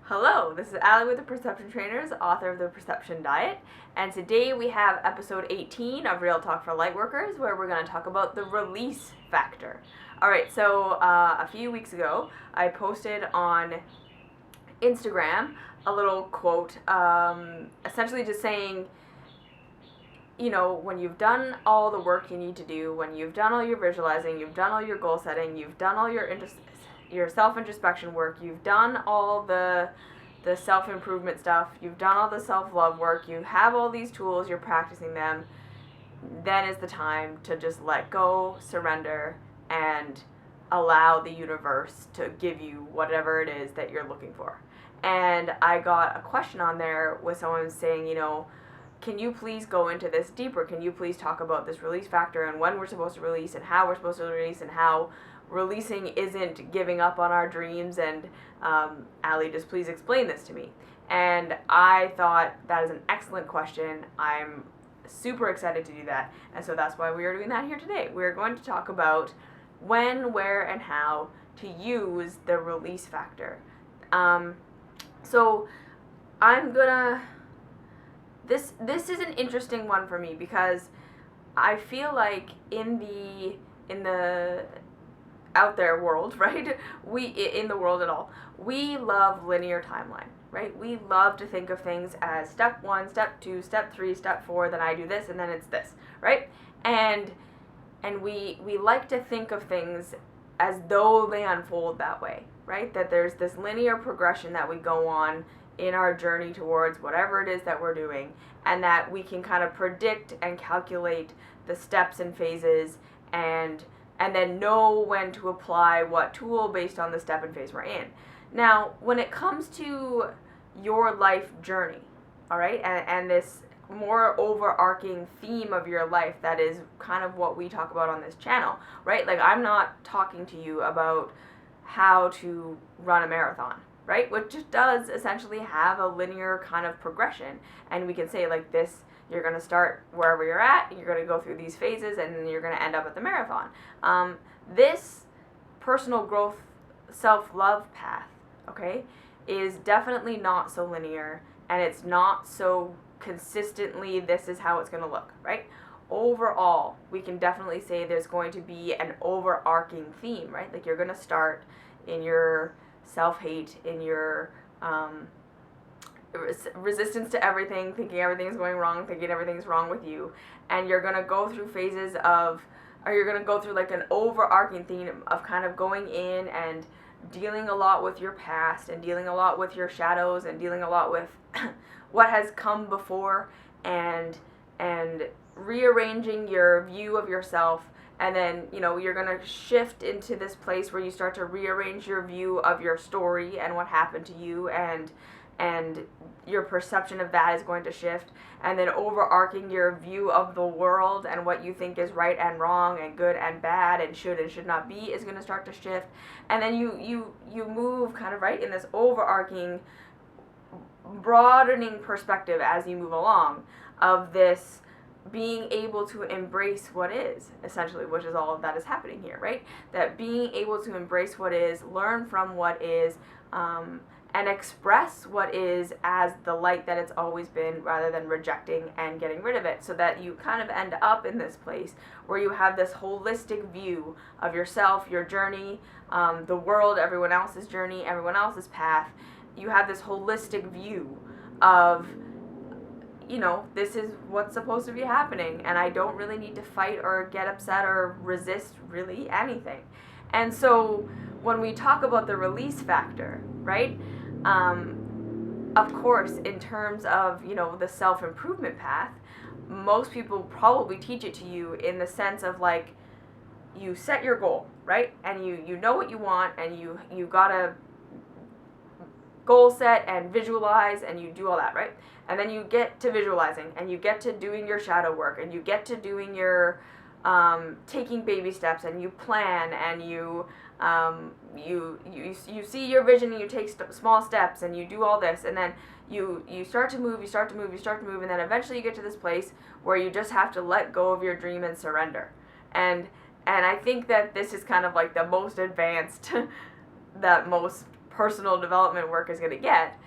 Hello, this is Allie with the Perception Trainers, author of The Perception Diet, and today we have episode 18 of Real Talk for Lightworkers, where we're going to talk about the release factor. Alright, so a few weeks ago, I posted on Instagram a little quote, essentially just saying, you know, when you've done all the work you need to do, when you've done all your visualizing, you've done all your goal setting, you've done all your self-introspection work, you've done all the self-improvement stuff, you've done all the self-love work, you have all these tools, you're practicing them, then is the time to just let go, surrender, and allow the universe to give you whatever it is that you're looking for. And I got a question on there with someone saying, you know, can you please go into this deeper? Can you please talk about this release factor and when we're supposed to release and how we're supposed to release and how releasing isn't giving up on our dreams? And Allie, just please explain this to me. And I thought that is an excellent question. I'm super excited to do that. And so that's why we are doing that here today. We're going to talk about when, where, and how to use the release factor. So I'm gonna... This is an interesting one for me because I feel like in the out there world, right? In the world at all, we love linear timeline, right? We love to think of things as step 1, step 2, step 3, step 4, then I do this, and then it's this, right? And we like to think of things as though they unfold that way, right? That there's this linear progression that we go on in our journey towards whatever it is that we're doing, and that we can kind of predict and calculate the steps and phases and then know when to apply what tool based on the step and phase we're in. Now, when it comes to your life journey, all right, and this more overarching theme of your life that is kind of what we talk about on this channel, right? Like, I'm not talking to you about how to run a marathon, right? Which just does essentially have a linear kind of progression. And we can say like this, you're going to start wherever you're at, you're going to go through these phases, and then you're going to end up at the marathon. This personal growth, self-love path, okay, is definitely not so linear, and it's not so consistently this is how it's going to look, right? Overall, we can definitely say there's going to be an overarching theme, right? Like, you're going to start in your self-hate, in your resistance to everything, thinking everything's going wrong, thinking everything's wrong with you, and you're going to go through phases of, or you're going to go through like an overarching theme of kind of going in and dealing a lot with your past and dealing a lot with your shadows and dealing a lot with what has come before, and rearranging your view of yourself. And then, you know, you're going to shift into this place where you start to rearrange your view of your story and what happened to you, and your perception of that is going to shift. And then overarching your view of the world and what you think is right and wrong and good and bad and should not be is going to start to shift. And then you move kind of right in this overarching, broadening perspective as you move along of this being able to embrace what is, essentially, which is all of that is happening here, right? That being able to embrace what is, learn from what is, and express what is as the light that it's always been, rather than rejecting and getting rid of it, so that you kind of end up in this place where you have this holistic view of yourself, your journey, the world, everyone else's journey, everyone else's path. You have this holistic view of, you know, this is what's supposed to be happening, and I don't really need to fight or get upset or resist really anything. And so when we talk about the release factor, right, of course, in terms of, you know, the self-improvement path, most people probably teach it to you in the sense of like, you set your goal, right, and you know what you want, and you gotta goal set and visualize, and you do all that, right? And then you get to visualizing, and you get to doing your shadow work, and you get to doing your taking baby steps, and you plan, and you see your vision, and you take small steps, and you do all this, and then you start to move, and then eventually you get to this place where you just have to let go of your dream and surrender. And I think that this is kind of like the most advanced that most personal development work is going to get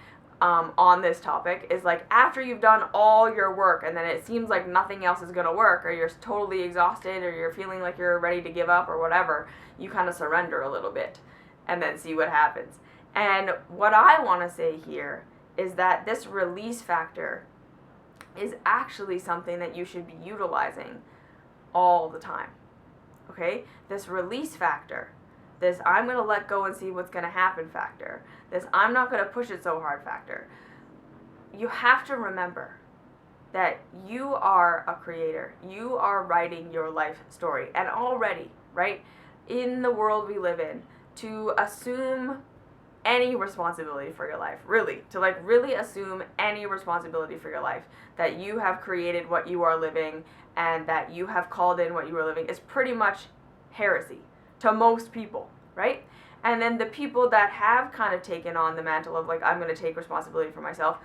on this topic is like after you've done all your work and then it seems like nothing else is going to work, or you're totally exhausted, or you're feeling like you're ready to give up or whatever, you kind of surrender a little bit and then see what happens. And what I want to say here is that this release factor is actually something that you should be utilizing all the time. Okay? This release factor, this I'm going to let go and see what's going to happen factor, this I'm not going to push it so hard factor. You have to remember that you are a creator. You are writing your life story. And already, right, in the world we live in, to assume any responsibility for your life, really, to like really assume any responsibility for your life, that you have created what you are living and that you have called in what you are living, is pretty much heresy to most people, right? And then the people that have kind of taken on the mantle of like, I'm going to take responsibility for myself,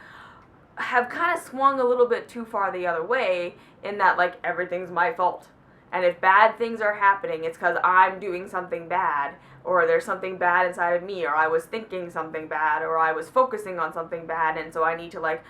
have kind of swung a little bit too far the other way in that like everything's my fault. And if bad things are happening, it's because I'm doing something bad, or there's something bad inside of me, or I was thinking something bad, or I was focusing on something bad, and so I need to like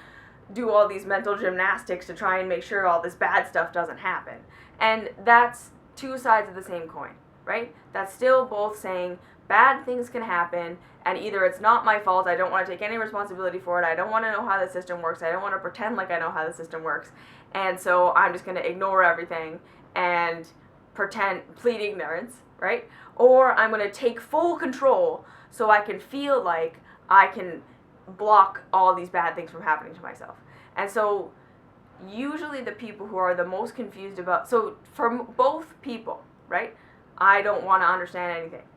do all these mental gymnastics to try and make sure all this bad stuff doesn't happen. And that's two sides of the same coin, right? That's still both saying bad things can happen, and either it's not my fault, I don't want to take any responsibility for it, I don't want to know how the system works, I don't want to pretend like I know how the system works, and so I'm just going to ignore everything and plead ignorance, right? Or I'm going to take full control so I can feel like I can block all these bad things from happening to myself. And so usually the people who are the most confused about, so for both people, right, I don't want to understand anything.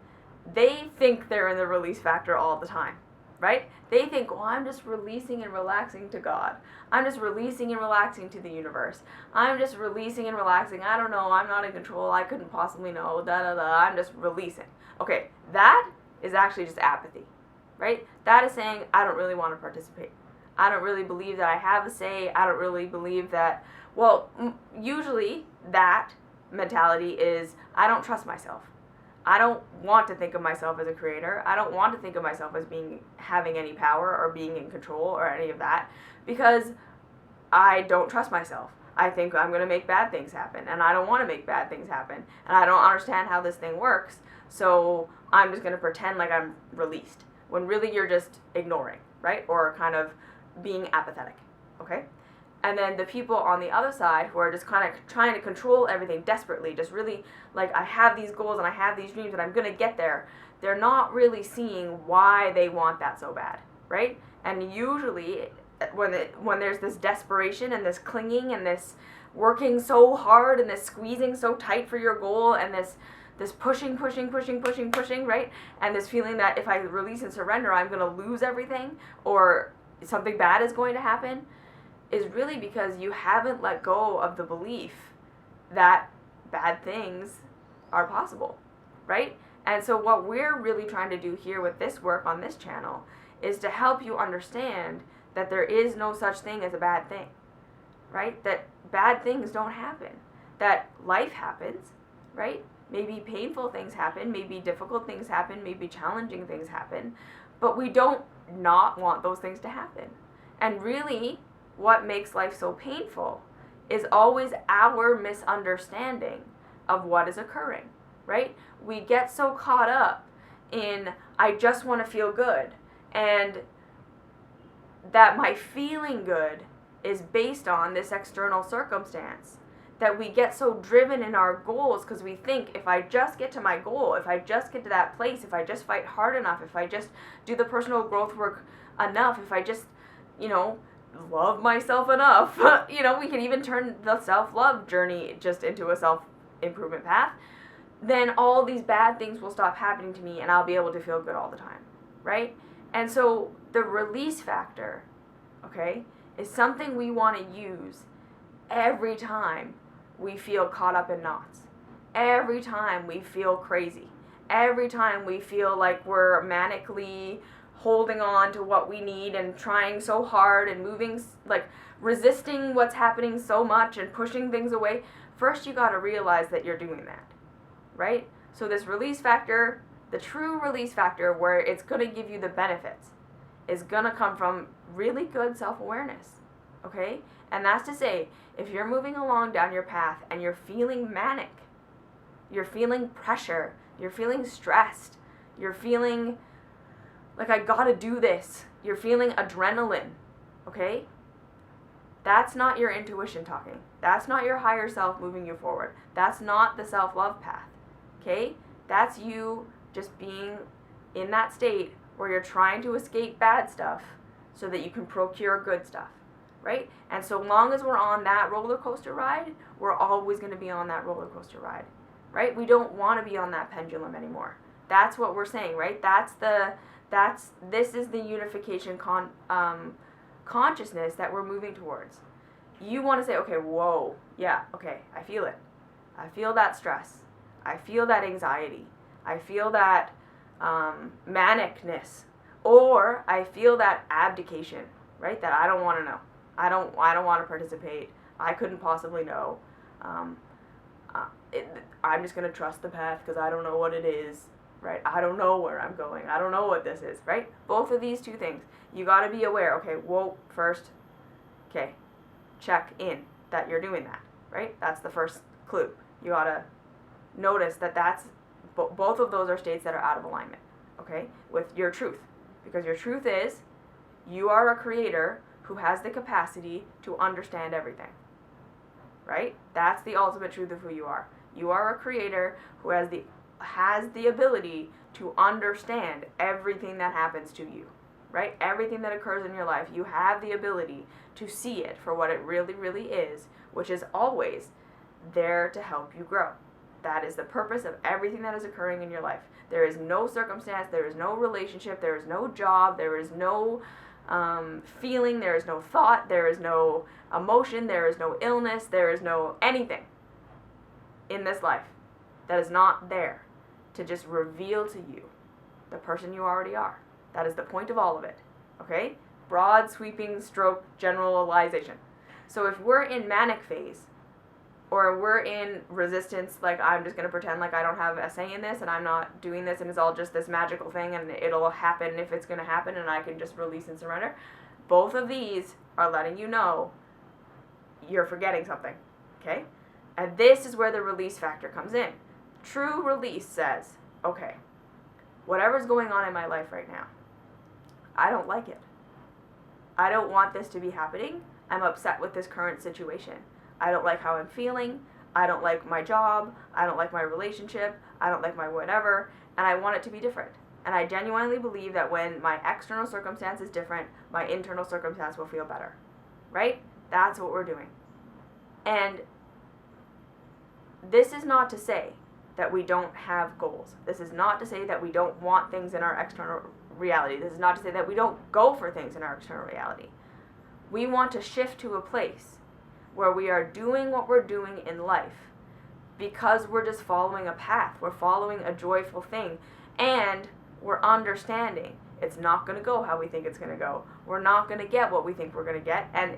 They think they're in the release factor all the time, right? They think, well, I'm just releasing and relaxing to God. I'm just releasing and relaxing to the universe. I'm just releasing and relaxing. I don't know. I'm not in control. I couldn't possibly know. I'm just releasing. Okay, that is actually just apathy, right? That is saying, I don't really want to participate. I don't really believe that I have a say. I don't really believe that, well, usually that mentality is, I don't trust myself. I don't want to think of myself as a creator. I don't want to think of myself as having any power or being in control or any of that, because I don't trust myself. I think I'm going to make bad things happen, and I don't want to make bad things happen, and I don't understand how this thing works, so I'm just going to pretend like I'm released, when really you're just ignoring, right? Or kind of being apathetic, okay? And then the people on the other side who are just kind of trying to control everything desperately, just really like, I have these goals and I have these dreams and I'm going to get there. They're not really seeing why they want that so bad, right? And usually when there's this desperation and this clinging and this working so hard and this squeezing so tight for your goal and this pushing, right? And this feeling that if I release and surrender, I'm going to lose everything or something bad is going to happen, is really because you haven't let go of the belief that bad things are possible, right? And so what we're really trying to do here with this work on this channel is to help you understand that there is no such thing as a bad thing, right? That bad things don't happen, that life happens, right? Maybe painful things happen, maybe difficult things happen, maybe challenging things happen, but we don't not want those things to happen. And really, what makes life so painful is always our misunderstanding of what is occurring, right? We get so caught up in, I just want to feel good, and that my feeling good is based on this external circumstance, that we get so driven in our goals because we think, if I just get to my goal, if I just get to that place, if I just fight hard enough, if I just do the personal growth work enough, if I just, love myself enough, we can even turn the self-love journey just into a self-improvement path, then all these bad things will stop happening to me and I'll be able to feel good all the time, right? And so the release factor, okay, is something we want to use every time we feel caught up in knots, every time we feel crazy, every time we feel like we're manically holding on to what we need and trying so hard and moving, like resisting what's happening so much and pushing things away. First, you got to realize that you're doing that, right? So this release factor, The true release factor, where it's going to give you the benefits, is going to come from really good self-awareness, okay? And that's to say, if you're moving along down your path and you're feeling manic, you're feeling pressure, you're feeling stressed, you're feeling like I gotta do this, you're feeling adrenaline, okay? That's not your intuition talking. That's not your higher self moving you forward. That's not the self-love path, okay? That's you just being in that state where you're trying to escape bad stuff so that you can procure good stuff, right? And so long as we're on that roller coaster ride, we're always going to be on that roller coaster ride, right? We don't want to be on that pendulum anymore. That's what we're saying, right? This is the unification consciousness that we're moving towards. You want to say, okay, whoa, yeah, okay, I feel it. I feel that stress. I feel that anxiety. I feel that manicness, or I feel that abdication, right? That I don't want to know. I don't want to participate. I couldn't possibly know. I'm just going to trust the path because I don't know what it is, right? I don't know where I'm going. I don't know what this is, right? Both of these two things. You got to be aware, okay, whoa, first, okay, check in that you're doing that, right? That's the first clue. You got to notice that both of those are states that are out of alignment, okay, with your truth. Because your truth is, you are a creator who has the capacity to understand everything, right? That's the ultimate truth of who you are. You are a creator who has the ability to understand everything that happens to you, right? Everything that occurs in your life, you have the ability to see it for what it really, really is, which is always there to help you grow. That is the purpose of everything that is occurring in your life. There is no circumstance, there is no relationship, there is no job, there is no feeling, there is no thought, there is no emotion, there is no illness, there is no anything in this life that is not there to just reveal to you the person you already are. That is the point of all of it, okay? Broad, sweeping, stroke, generalization. So if we're in manic phase, or we're in resistance, like I'm just going to pretend like I don't have a say in this and I'm not doing this and it's all just this magical thing and it'll happen if it's going to happen and I can just release and surrender. Both of these are letting you know you're forgetting something, okay? And this is where the release factor comes in. True release says, okay, whatever's going on in my life right now, I don't like it. I don't want this to be happening. I'm upset with this current situation. I don't like how I'm feeling. I don't like my job. I don't like my relationship. I don't like my whatever. And I want it to be different. And I genuinely believe that when my external circumstance is different, my internal circumstance will feel better. Right? That's what we're doing. And this is not to say that we don't have goals. This is not to say that we don't want things in our external reality. This is not to say that we don't go for things in our external reality. We want to shift to a place where we are doing what we're doing in life because we're just following a path. We're following a joyful thing. And we're understanding it's not going to go how we think it's going to go. We're not going to get what we think we're going to get. And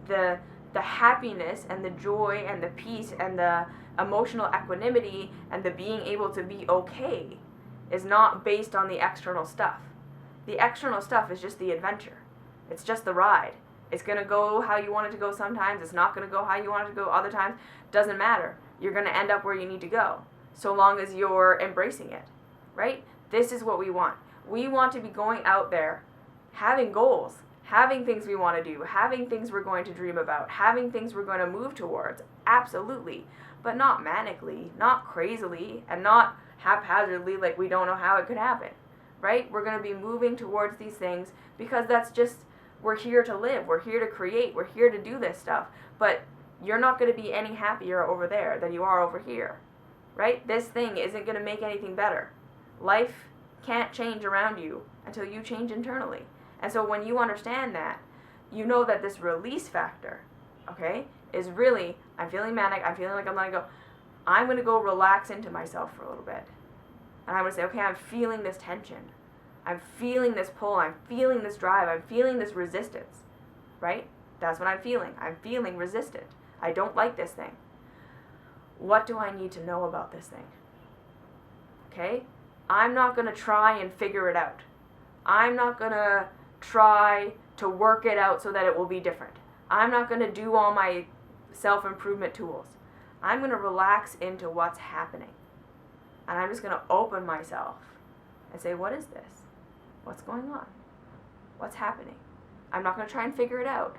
the happiness and the joy and the peace and the emotional equanimity and the being able to be okay is not based on the external stuff. The external stuff is just the adventure. It's just the ride. It's going to go how you want it to go sometimes. It's not going to go how you want it to go other times. Doesn't matter. You're going to end up where you need to go, so long as you're embracing it, right? This is what we want. We want to be going out there, having goals, having things we want to do, having things we're going to dream about, having things we're going to move towards, absolutely, but not manically, not crazily, and not haphazardly like we don't know how it could happen, right? We're going to be moving towards these things because that's just, we're here to live, we're here to create, we're here to do this stuff, but you're not going to be any happier over there than you are over here, right? This thing isn't going to make anything better. Life can't change around you until you change internally. And so when you understand that, you know that this release factor, okay, is really, I'm feeling manic, I'm feeling like I'm letting go. I'm going to go relax into myself for a little bit. And I'm going to say, okay, I'm feeling this tension. I'm feeling this pull, I'm feeling this drive, I'm feeling this resistance, right? That's what I'm feeling. I'm feeling resistant. I don't like this thing. What do I need to know about this thing? Okay? I'm not going to try and figure it out. I'm not going to try to work it out so that it will be different. I'm not going to do all my self-improvement tools. I'm going to relax into what's happening. And I'm just going to open myself and say, what is this? What's going on? What's happening? I'm not going to try and figure it out.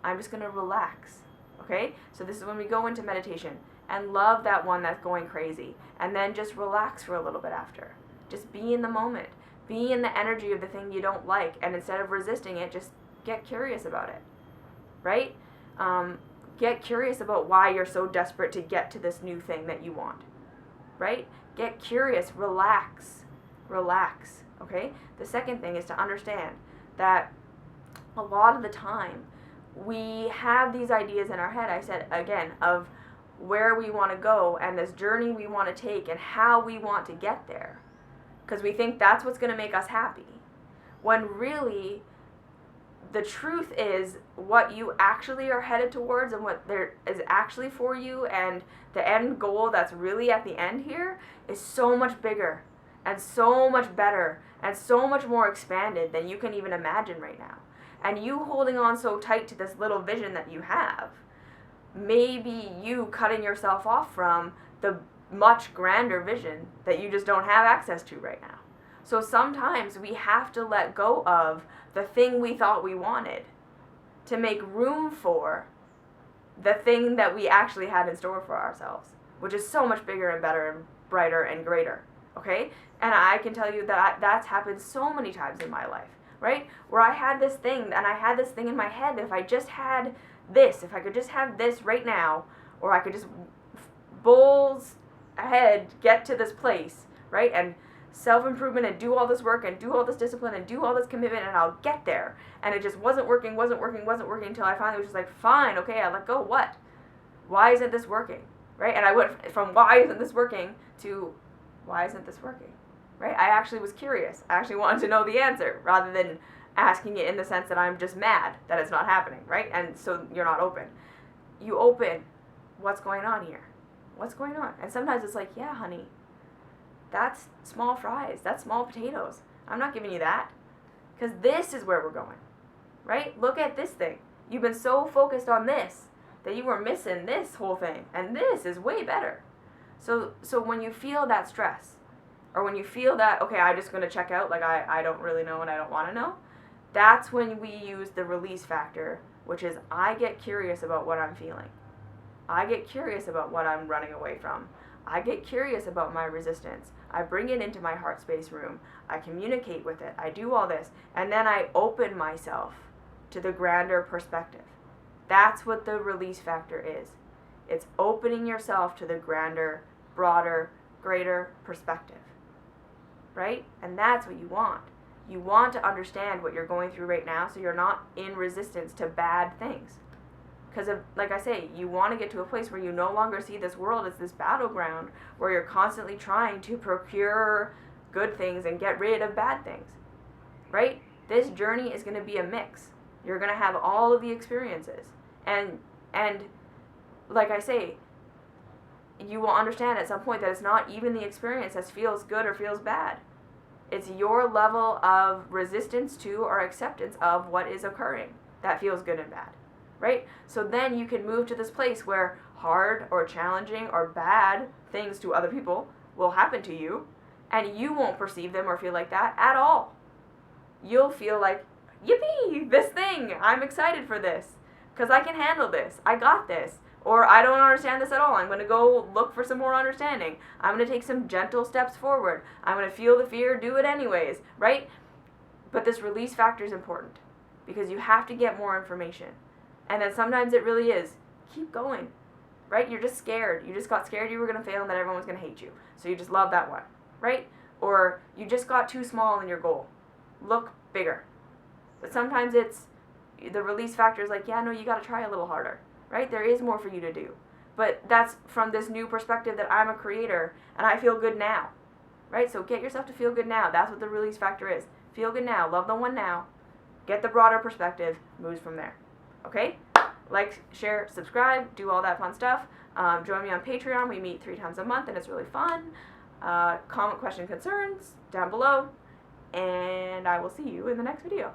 I'm just going to relax. Okay? So this is when we go into meditation and love that one that's going crazy. And then just relax for a little bit after. Just be in the moment. Be in the energy of the thing you don't like. And instead of resisting it, just get curious about it. Right? Get curious about why you're so desperate to get to this new thing that you want. Right? Get curious. Relax. Relax. Okay? The second thing is to understand that a lot of the time we have these ideas in our head, I said again, of where we want to go and this journey we want to take and how we want to get there. Because we think that's what's going to make us happy. When really, the truth is what you actually are headed towards and what there is actually for you, and the end goal that's really at the end here is so much bigger and so much better and so much more expanded than you can even imagine right now. And you holding on so tight to this little vision that you have may be you cutting yourself off from the much grander vision that you just don't have access to right now. So sometimes we have to let go of the thing we thought we wanted to make room for the thing that we actually had in store for ourselves, which is so much bigger and better and brighter and greater. Okay? And I can tell you that that's happened so many times in my life, right? Where I had this thing, and I had this thing in my head that if I just had this, if I could just have this right now, or I could just bulls ahead get to this place, right? And self-improvement and do all this work and do all this discipline and do all this commitment and I'll get there. And it just wasn't working until I finally was just like, fine, okay, I let go. What? Why isn't this working? Right? And I went from why isn't this working to why isn't this working? Right? I actually was curious. I actually wanted to know the answer rather than asking it in the sense that I'm just mad that it's not happening, right? And so you're not open. You open, what's going on here? What's going on? And sometimes it's like, yeah, honey, that's small fries. That's small potatoes. I'm not giving you that. Because this is where we're going, right? Look at this thing. You've been so focused on this that you were missing this whole thing. And this is way better. So when you feel that stress, or when you feel that, okay, I'm just going to check out, like I don't really know and I don't want to know, that's when we use the release factor, which is I get curious about what I'm feeling. I get curious about what I'm running away from. I get curious about my resistance. I bring it into my heart space room. I communicate with it. I do all this. And then I open myself to the grander perspective. That's what the release factor is. It's opening yourself to the grander, broader, greater perspective. Right? And that's what you want. You want to understand what you're going through right now so you're not in resistance to bad things. Because, like I say, you want to get to a place where you no longer see this world as this battleground where you're constantly trying to procure good things and get rid of bad things. Right? This journey is going to be a mix. You're going to have all of the experiences. And like I say, you will understand at some point that it's not even the experience that feels good or feels bad. It's your level of resistance to or acceptance of what is occurring that feels good and bad. Right? So then you can move to this place where hard or challenging or bad things to other people will happen to you, and you won't perceive them or feel like that at all. You'll feel like, yippee, this thing, I'm excited for this, because I can handle this, I got this, or I don't understand this at all, I'm going to go look for some more understanding, I'm going to take some gentle steps forward, I'm going to feel the fear, do it anyways, right? But this release factor is important, because you have to get more information. And then sometimes it really is, keep going, right? You're just scared. You just got scared you were going to fail and that everyone was going to hate you. So you just love that one, right? Or you just got too small in your goal. Look bigger. But sometimes it's, the release factor is like, yeah, no, you got to try a little harder, right? There is more for you to do. But that's from this new perspective that I'm a creator and I feel good now, right? So get yourself to feel good now. That's what the release factor is. Feel good now. Love the one now. Get the broader perspective. Moves from there. Okay? Like, share, subscribe, do all that fun stuff. Join me on Patreon. We meet 3 times a month and it's really fun. Comment, question, concerns down below, and I will see you in the next video.